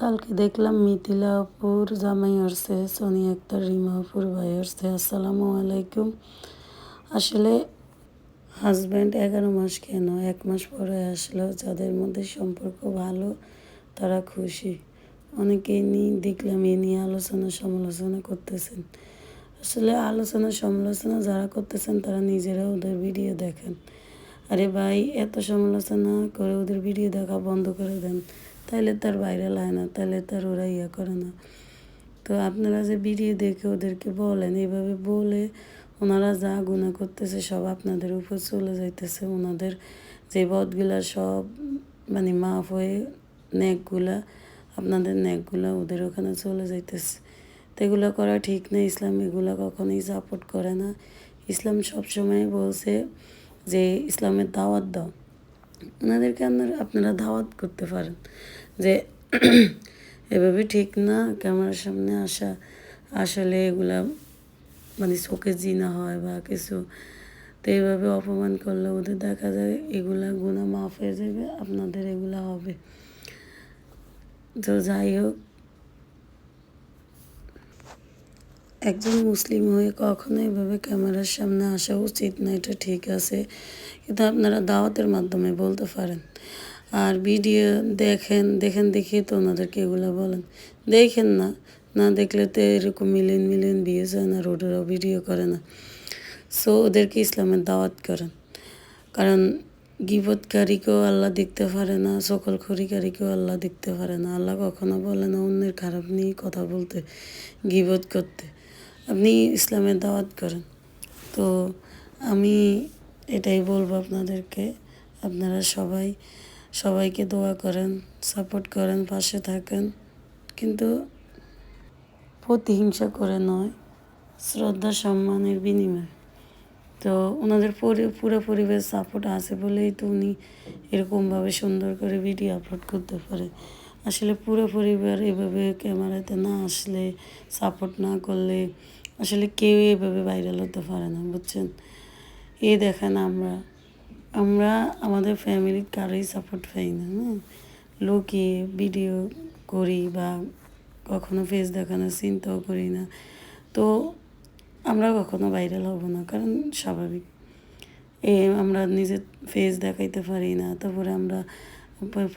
কালকে দেখলাম মিথিলা আপুর জামাই আসছে, সোনিয়া আক্তার, রিমা আপুর ভাই আসছে। আসসালামু আলাইকুম। আসলে হাজব্যান্ড 11 মাস কেন, 1 মাস পরে আসলো। যাদের মধ্যে সম্পর্ক ভালো তারা খুশি। অনেকেই নিয়ে দেখলাম এ নিয়ে আলোচনা সমালোচনা করতেছেন। আসলে আলোচনা সমালোচনা যারা করতেছেন তারা নিজেরা ওদের ভিডিও দেখেন। আরে ভাই, এত সমালোচনা করে ওদের ভিডিও দেখা বন্ধ করে দেন, তাইলে তার ভাইরাল হয় না, তাইলে তার ওরা করে না। তো আপনারা যে ভিডিও দেখে ওদেরকে বলেন, এইভাবে বলে ওনারা যা গুনাহ করতেছে সব আপনাদের উপর চলে যাইতেছে। ওনাদের যে বদগুলা সব মাফ হয়ে নেকগুলা, আপনাদের নেকগুলা ওদের ওখানে চলে যাইতেছে। তো এগুলো করা ঠিক না। ইসলাম এগুলো কখনোই সাপোর্ট করে না। ইসলাম সবসময় বলছে যে ইসলামের দাওয়াত দাও। ওনাদেরকে আপনারা দাওয়াত করতে পারেন যে এভাবে ঠিক না, ক্যামেরার সামনে আসা আসলে এগুলা চোখে জিনা হয় বা কিছু। তো এইভাবে অপমান করলে ওদের দেখা যায় এগুলা গুনাহ মাফ হয়ে যাবে, আপনাদের এগুলা হবে। তো যাই হোক, একজন মুসলিম হয়ে কখনো এভাবে ক্যামেরার সামনে আসা উচিত না, এটা ঠিক আছে, কিন্তু আপনারা দাওয়াতের মাধ্যমে বলতে পারেন। আর ভিডিও দেখে তো ওনাদেরকে এগুলো বলেন। দেখেন না, না দেখলে তো এরকম মিলিয়ন ভিউজ হয় না, আর ওদেরও ভিডিও করে না। সো ওদেরকে ইসলামের দাওয়াত করেন। কারণ গীবতকারীকেও আল্লাহ দেখতে পারে না, সকলখড়িকারীকেও আল্লাহ দেখতে পারে না। আল্লাহ কখনো বলে না অন্যের খারাপ নিয়ে কথা বলতে, গীবত করতে। আপনি ইসলামের দাওয়াত করেন। তো আমি এটাই বলবো আপনাদেরকে, আপনারা সবাইকে দোয়া করেন, সাপোর্ট করেন, পাশে থাকেন, কিন্তু প্রতিহিংসা করে নয়, শ্রদ্ধা সম্মানের বিনিময়ে। তো ওনাদের পুরো পরিবেশ সাপোর্ট আছে বলেই তো উনি এরকমভাবে সুন্দর করে ভিডিও আপলোড করতে পারে। আসলে পুরো পরিবার এভাবে ক্যামেরাতে না আসলে, সাপোর্ট না করলে আসলে কেউ এভাবে ভাইরাল হতে পারে না, বুঝছেন? দেখেন আমরা আমাদের ফ্যামিলির কারোই সাপোর্ট পাই না, লুকিয়ে ভিডিও করি বা কখনো ফেস দেখানোর চিন্তাও করি না। তো আমরা কখনো ভাইরাল হব না, কারণ স্বাভাবিক। আমরা নিজের ফেস দেখাইতে পারি না, তারপরে আমরা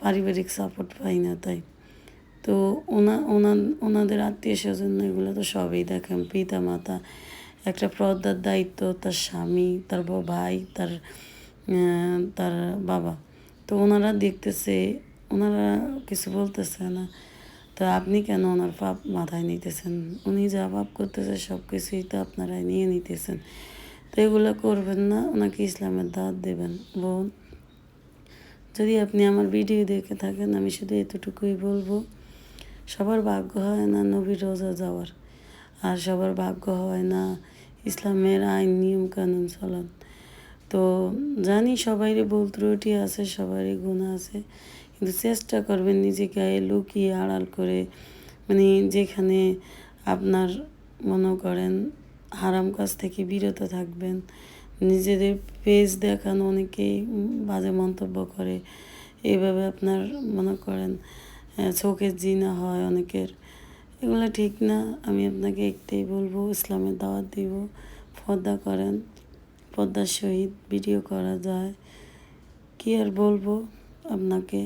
পারিবারিক সাপোর্ট পাই না। তাই তো ওনাদের আত্মীয় স্বজন এগুলো তো সবই দেখেন, পিতা মাতা, একটা পর্দার দায়িত্ব, তার স্বামী, তার ভাই, তার বাবা। তো ওনারা দেখতেছে, ওনারা কিছু বলতেছে না। তো আপনি কেন ওনার পাপ মাথায় নিতেছেন? উনি যা পাপ করতেছে সব কিছুই তো আপনারাই নিয়ে নিতেছেন। তো এগুলো করবেন না, ওনাকে ইসলামের দাওয়াত দেবেন। বোন, যদি আপনি আমার ভিডিও দেখে থাকেন, আমি শুধু এতটুকুই বলবো, সবার ভাগ্য হয় না নবীর রোজা যাওয়ার, আর সবার ভাগ্য হয় না ইসলামের আইন নিয়ম কানুন চলার। তো জানি সবারই ভুল ত্রুটি আছে, সবারই গুনাহ আছে, কিন্তু চেষ্টা করবেন নিজেকে লুকিয়ে আড়াল করে, যেখানে আপনার মনে করেন হারাম কাজ থেকে বিরত থাকবেন। নিজেদের পেজ দেখান, অনেকেই বাজে মন্তব্য করে, এইভাবে আপনার মনে করেন চোখের জিনা হয় অনেকের, এগুলো ঠিক না। আমি আপনাকে একটাই বলবো, ইসলামের দাওয়াত দিব, পর্দা করেন, পর্দার সহিত ভিডিও করা যায়। কি আর বলবো আপনাকে,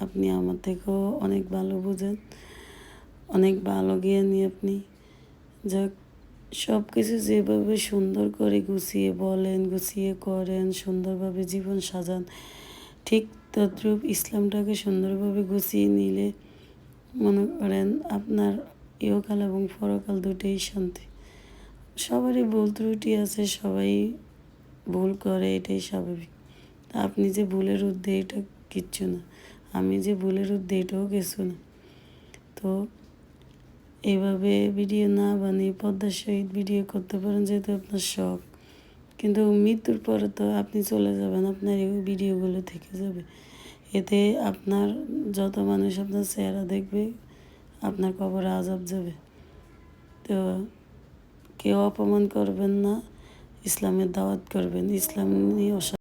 আপনি আমার থেকেও অনেক ভালো বুঝেন, অনেক ভালো জ্ঞানী আপনি। যাক, সব কিছু যেভাবে সুন্দর করে গুছিয়ে বলেন, গুছিয়ে করেন, সুন্দরভাবে জীবন সাজান, ঠিক তদ্রূপ ইসলামটাকে সুন্দরভাবে গুছিয়ে নিলে মনে করেন আপনার ইহকাল এবং পরকাল দুটোই শান্তি। সবারই ভুল ত্রুটি আছে, সবাই ভুল করে, এটাই স্বাভাবিক। আপনি যে ভুলের ঊর্ধ্বে এটা কিচ্ছু না, আমি যে ভুলের ঊর্ধ্বে এটাও কিছু না। তো এইভাবে ভিডিও না বানিয়ে পর্দার সহিত ভিডিও করতে পারেন, যেহেতু আপনার শখ। কিন্তু মৃত্যুর পরে তো আপনি চলে যাবেন, আপনার এই ভিডিওগুলো থেকে যাবে। এতে আপনার যত মানুষ আপনার চেহারা দেখবে, আপনার কবরে আযাব যাবে। তো কেউ অপমান করবেন না, ইসলামের দাওয়াত করবেন। ইসলাম নিয়ে